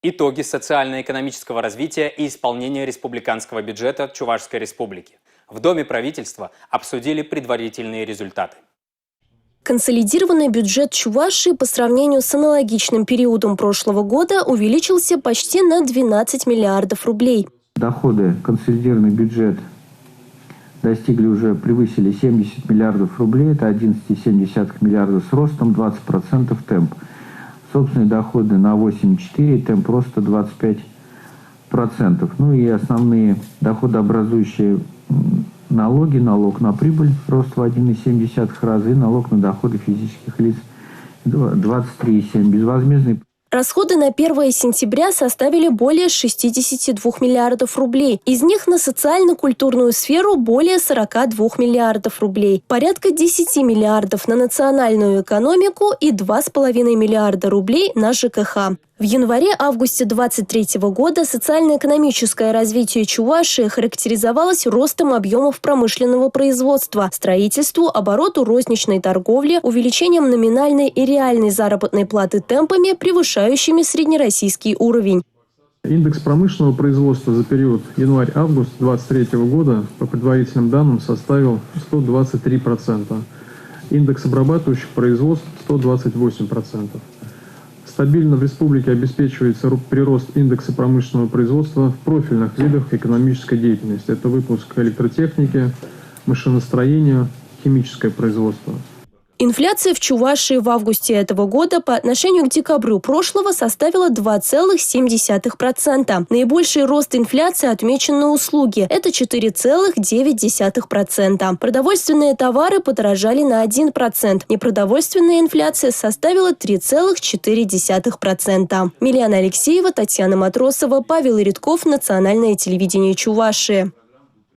Итоги социально-экономического развития и исполнения республиканского бюджета Чувашской Республики. В Доме правительства обсудили предварительные результаты. Консолидированный бюджет Чувашии по сравнению с аналогичным периодом прошлого года увеличился почти на 12 миллиардов рублей. Доходы, консолидированный бюджет превысили 70 миллиардов рублей, это 11,7 миллиарда с ростом 20% темп. Собственные доходы на 8,4, темп роста 25%. Ну и основные доходообразующие налоги, налог на прибыль, рост в 1,7 раза, и налог на доходы физических лиц 23,7. Безвозмездный. Расходы на 1 сентября составили более 62 миллиардов рублей. Из них на социально-культурную сферу более 42 миллиардов рублей. Порядка 10 миллиардов на национальную экономику и 2,5 миллиарда рублей на ЖКХ. В январе-августе 2023 года социально-экономическое развитие Чувашии характеризовалось ростом объемов промышленного производства, строительству, обороту розничной торговли, увеличением номинальной и реальной заработной платы темпами, превышающими среднероссийский уровень. Индекс промышленного производства за период январь-август 2023 года по предварительным данным составил 123%. Индекс обрабатывающих производств 128%. Стабильно в республике обеспечивается прирост индекса промышленного производства в профильных видах экономической деятельности. Это выпуск электротехники, машиностроения, химическое производство. Инфляция в Чувашии в августе этого года по отношению к декабрю прошлого составила 2,7%. Наибольший рост инфляции отмечен на услуги – это 4,9%. Продовольственные товары подорожали на 1%. Непродовольственная инфляция составила 3,4%. Милена Алексеева, Татьяна Матросова, Павел Иридков, Национальное телевидение Чувашии.